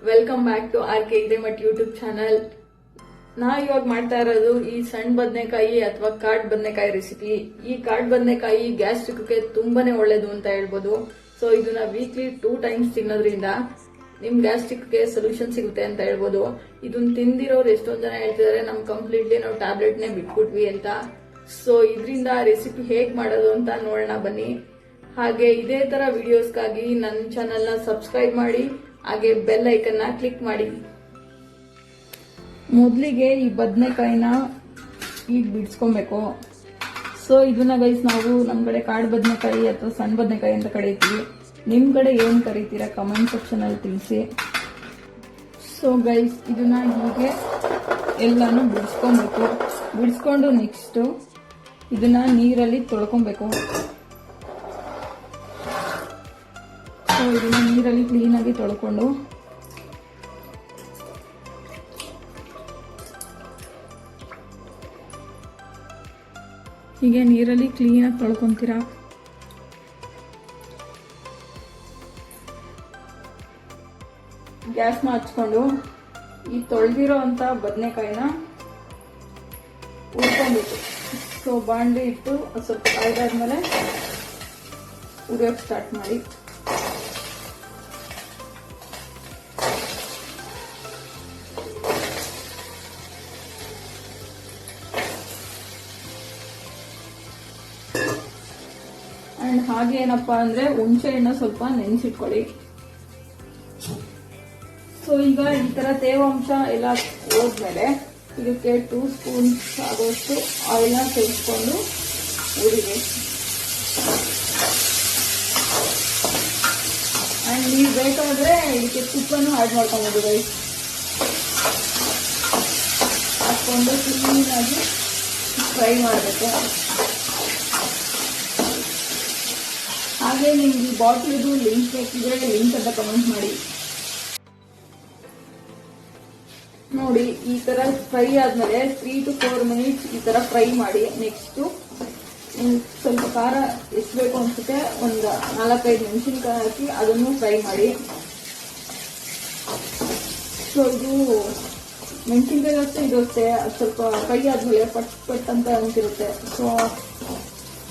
Welcome back to RK Hiremath YouTube channel. ನಾ ಇವಾಗ ಮಾಡ್ತಾ ಇರೋದು ಈ ಸಣ್ಣ ಬದನೆಕಾಯಿ ಅಥವಾ ಕಾಟ್ ಬದನೆಕಾಯಿ ರೆಸಿಪಿ. ಈ ಕಾಟ್ ಬದನೆಕಾಯಿ ಗ್ಯಾಸ್ಟ್ರಿಕ್ಗೆ ತುಂಬಾನೇ ಒಳ್ಳೇದು ಅಂತ ಹೇಳ್ಬೋದು. ಸೊ ಇದನ್ನ ವೀಕ್ಲಿ 2 ಟೈಮ್ಸ್ ತಿನ್ನೋದ್ರಿಂದ ನಿಮ್ ಗ್ಯಾಸ್ಟ್ರಿಕ್ಗೆ ಸೊಲ್ಯೂಷನ್ ಸಿಗುತ್ತೆ ಅಂತ ಹೇಳ್ಬೋದು. ಇದನ್ನ ತಿಂದಿರೋರು ಎಷ್ಟೊಂದ್ ಜನ ಹೇಳ್ತಿದ್ದಾರೆ ನಮ್ ಕಂಪ್ಲೀಟ್ಲಿ ನಾವು ಟ್ಯಾಬ್ಲೆಟ್ನೇ ಬಿಟ್ಬಿಟ್ವಿ ಅಂತ. ಸೊ ಇದರಿಂದ ರೆಸಿಪಿ ಹೇಗ್ ಮಾಡೋದು ಅಂತ ನೋಡೋಣ ಬನ್ನಿ. ಹಾಗೆ ಇದೇ ತರ ವಿಡಿಯೋಸ್ಗಾಗಿ ನನ್ನ ಚಾನೆಲ್ ನ ಸಬ್ಸ್ಕ್ರೈಬ್ ಮಾಡಿ, ಹಾಗೆ ಬೆಲ್ ಐಕನ್ ಕ್ಲಿಕ್ ಮಾಡಿ. ಮೊದಲಿಗೆ ಈ ಬದನೆಕಾಯಿನ ಈಗ ಬಿಡಿಸ್ಕೊಬೇಕು. ಸೊ ಇದನ್ನ ಗೈಸ್ ನಾವು ನಮ್ ಕಡೆ ಕಾಡು ಬದನೆಕಾಯಿ ಅಥವಾ ಸಣ್ಣ ಬದನೆಕಾಯಿ ಅಂತ ಕರೀತೀವಿ. ನಿಮ್ ಕಡೆ ಏನ್ ಕರೀತೀರಾ ಕಮೆಂಟ್ ಸೆಕ್ಷನ್ ಅಲ್ಲಿ ತಿಳಿಸಿ. ಸೊ ಗೈಸ್ ಇದನ್ನ ಹೀಗೆ ಎಲ್ಲಾನು ಬಿಡಿಸ್ಕೊಬೇಕು. ಬಿಡಿಸ್ಕೊಂಡು ನೆಕ್ಸ್ಟ್ ಇದನ್ನ ನೀರಲ್ಲಿ ತೊಳ್ಕೊಬೇಕು. ಸೊ ಇದನ್ನ ನೀರಲ್ಲಿ ಕ್ಲೀನ್ ಆಗಿ ತೊಳ್ಕೊಂಡು ಹೀಗೆ ನೀರಲ್ಲಿ ಕ್ಲೀನ್ ಆಗಿ ತೊಳ್ಕೊಂತೀರಾ. ಗ್ಯಾಸ್ನ ಹಚ್ಕೊಂಡು ಈ ತೊಳೆದಿರೋ ಅಂತ ಬದನೆಕಾಯಿನ ಹುರ್ಕೊಬೇಕು. ಸೊ ಬಾಂಡೆ ಇಟ್ಟು ಸ್ವಲ್ಪ ಕಾಯ್ದಾದ್ಮೇಲೆ ಹುರಿಯೋಕೆ ಸ್ಟಾರ್ಟ್ ಮಾಡಿ. ಅಂಡ್ ಹಾಗೆ ಏನಪ್ಪಾ ಅಂದ್ರೆ ಹುಣಸೆ ಹಣ್ಣು ಸ್ವಲ್ಪ ನೆನೆಸಿಟ್ಕೊಳ್ಳಿ. ಸೊ ಈಗ ಈ ತರ ತೇವಾಂಶ ಎಲ್ಲ ಹೋದ್ಮೇಲೆ ಇದಕ್ಕೆ 2 ಸ್ಪೂನ್ಸ್ ಆಗೋಷ್ಟು ಆಯಿಲ್ ನ ಸೇರಿಸ್ಕೊಂಡು ಹುರಿರಿ. ಅಂಡ್ ನೀವು ಬೇಕಾದ್ರೆ ಇದಕ್ಕೆ ತುಪ್ಪನೂ ಆಡ್ ಮಾಡ್ಕೊಬೋದು ಗೈಸ್. ಹಾಕೊಂಡು ಕ್ಲೀನ್ ಆಗಿ ಫ್ರೈ ಮಾಡಬೇಕು. ಹಾಗೆ ನಿಮ್ಗೆ ಈ ಬಾಟ್ಲಿದು ಲಿಂಕ್ ಬೇಕಿದ್ರೆ ಲಿಂಕ್ ಅಂತ ಕಮೆಂಟ್ ಮಾಡಿ. ನೋಡಿ ಈ ತರ ಫ್ರೈ ಆದ್ಮೇಲೆ 3 to 4 ಮಿನಿಟ್ಸ್ ಈ ತರ ಫ್ರೈ ಮಾಡಿ. ನೆಕ್ಸ್ಟ್ ಸ್ವಲ್ಪ ಖಾರ ಎಷ್ಟು ಬೇಕು ಅನ್ಸುತ್ತೆ ಒಂದು 4-5 ಮೆಣಸಿನ್ಕಾಯಿ ಹಾಕಿ ಅದನ್ನು ಫ್ರೈ ಮಾಡಿ. ಸೊ ಇದು ಮೆಣಸಿನ್ಕಾಯಿ ಅಷ್ಟೇ ಇರುತ್ತೆ, ಸ್ವಲ್ಪ ಫ್ರೈ ಆದ್ಮೇಲೆ ಪಟ್ ಪಟ್ ಅಂತ ಅಂತಿರುತ್ತೆ. ಸೊ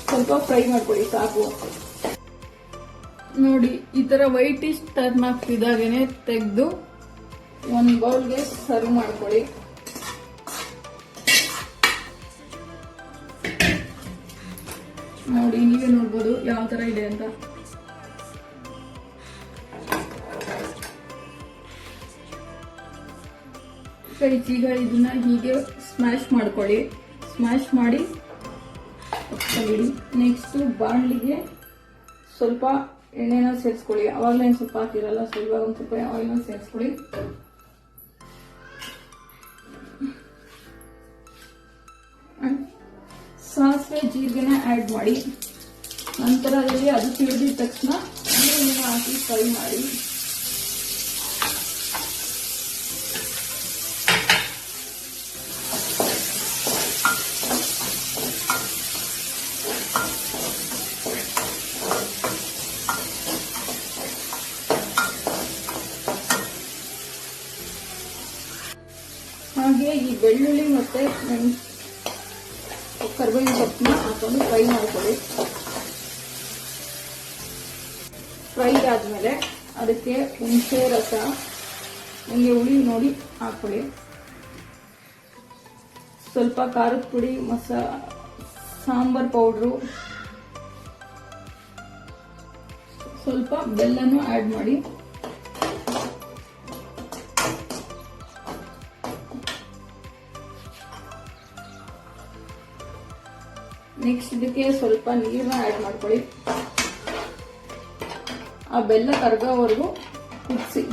ಸ್ವಲ್ಪ ಫ್ರೈ ಮಾಡ್ಕೊಳ್ಳಿ ಸಾಕು. ನೋಡಿ ಈ ತರ ವೈಟಿಶ್ ಟರ್ನ್ ಆಗ್ತಿದ್ದಾಗೇನೆ ತೆಗೆದು ಒಂದು ಬೌಲ್ಗೆ ಸರ್ವ್ ಮಾಡ್ಕೊಳ್ಳಿ. ನೋಡಿ ನೀವೇ ನೋಡ್ಬೋದು ಯಾವ ತರ ಇದೆ ಅಂತ. ಈಗ ಇದನ್ನ ಹೀಗೆ ಸ್ಮ್ಯಾಶ್ ಮಾಡ್ಕೊಳ್ಳಿ. ಸ್ಮ್ಯಾಶ್ ಮಾಡಿ ನೆಕ್ಸ್ಟ್ ಬಾಣಲಿಗೆ ಸ್ವಲ್ಪ ಎಣ್ಣೆನ ಸೇರಿಸ್ಕೊಳ್ಳಿ. ಅವಾಗಲೇ ಸ್ವಲ್ಪ ಹಾಕಿರಲ್ಲ, ಸೊ ಇವಾಗ ಒಂದು ಸ್ವಲ್ಪ ಆಯಿಲ್ನ ಸೇರಿಸ್ಕೊಳ್ಳಿ. ಸಾಸಿವೆ ಜೀರಿಗೆನ ಆಡ್ ಮಾಡಿ. ನಂತರ ಅದರಲ್ಲಿ ಅದು ಸಿಡಿದ ತಕ್ಷಣ ನೀರನ್ನ ಹಾಕಿ ಫ್ರೈ ಮಾಡಿ. ಹಾಗೆ ಈ ಬೆಳ್ಳುಳ್ಳಿ ಮತ್ತೆ ಕರಿಬೇವಿನ ಸೊಪ್ಪನ್ನ ಹಾಕೊಂಡು ಫ್ರೈ ಮಾಡ್ಕೊಳ್ಳಿ. ಫ್ರೈ ಆದ್ಮೇಲೆ ಅದಕ್ಕೆ ಹುಣಸೆ ರಸ, ನಿಮಗೆ ಹುಳಿ ನೋಡಿ ಹಾಕೊಳ್ಳಿ. ಸ್ವಲ್ಪ ಖಾರದ ಪುಡಿ, ಸಾಂಬಾರ್ ಪೌಡ್ರು, ಸ್ವಲ್ಪ ಬೆಲ್ಲನೂ ಆಡ್ ಮಾಡಿ. ನೆಕ್ಸ್ಟ್ ಇದಕ್ಕೆ ಸ್ವಲ್ಪ ನೀರನ್ನ ಆಡ್ ಮಾಡ್ಕೊಳ್ಳಿ. ಆ ಬೆಲ್ಲ ಕರಗೋವರೆಗೂ ಕುದಿಸಿ.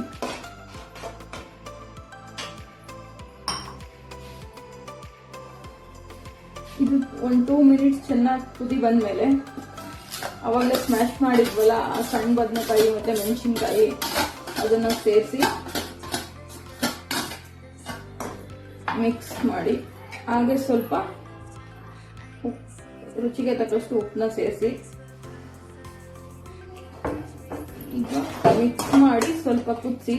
ಇದು 1-2 ಮಿನಿಟ್ಸ್ ಚೆನ್ನಾಗಿ ಕುದಿ ಬಂದ್ಮೇಲೆ ಅವಾಗಲೇ ಸ್ಮ್ಯಾಶ್ ಮಾಡಿದ್ವಲ್ಲ ಆ ಸಣ್ಣ ಬದನೆಕಾಯಿ ಮತ್ತೆ ಮೆಣಸಿನ್ಕಾಯಿ ಅದನ್ನ ಸೇರಿಸಿ ಮಿಕ್ಸ್ ಮಾಡಿ. ಹಾಗೆ ಸ್ವಲ್ಪ ರುಚಿಗೆ ತಕ್ಕಷ್ಟು ಉಪ್ಪನ್ನ ಸೇರಿಸಿ ಈಗ ಮಿಕ್ಸ್ ಮಾಡಿ ಸ್ವಲ್ಪ ಕುದಿಸಿ.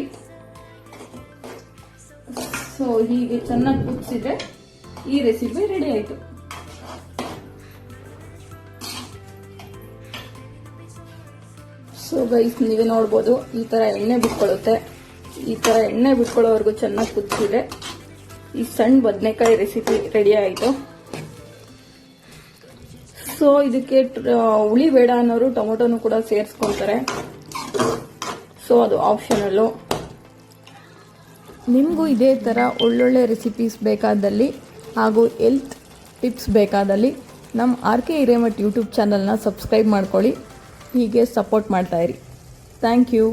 ಸೊ ಹೀಗೆ ಚೆನ್ನಾಗಿ ಕುದಿಸಿದ್ರೆ ಈ ರೆಸಿಪಿ ರೆಡಿ ಆಯಿತು. ಸೊ ಗೈಸ್, ನೀವೇ ನೋಡ್ಬೋದು, ಈ ಥರ ಎಣ್ಣೆ ಬಿಟ್ಕೊಳ್ಳುತ್ತೆ. ಈ ಥರ ಎಣ್ಣೆ ಬಿಟ್ಕೊಳ್ಳೋವರೆಗೂ ಚೆನ್ನಾಗಿ ಕುದಿಸಿದ್ರೆ ಈ ಸಣ್ಣ ಬದನೆಕಾಯಿ ರೆಸಿಪಿ ರೆಡಿ ಆಯಿತು. ಸೊ ಇದಕ್ಕೆ ಹುಳಿ ಬೇಡ ಅನ್ನೋರು ಟೊಮೊಟೊನು ಕೂಡ ಸೇರಿಸ್ಕೊಳ್ತಾರೆ. ಸೊ ಅದು ಆಪ್ಷನಲ್ಲು. ನಿಮಗೂ ಇದೇ ಥರ ಒಳ್ಳೊಳ್ಳೆ ರೆಸಿಪೀಸ್ ಬೇಕಾದಲ್ಲಿ ಹಾಗೂ ಹೆಲ್ತ್ ಟಿಪ್ಸ್ ಬೇಕಾದಲ್ಲಿ ನಮ್ಮ RK ಹಿರೇಮಠ್ ಯೂಟ್ಯೂಬ್ ಚಾನಲ್ನ ಸಬ್ಸ್ಕ್ರೈಬ್ ಮಾಡ್ಕೊಳ್ಳಿ. ಹೀಗೆ ಸಪೋರ್ಟ್ ಮಾಡ್ತಾಯಿರಿ. Thank you.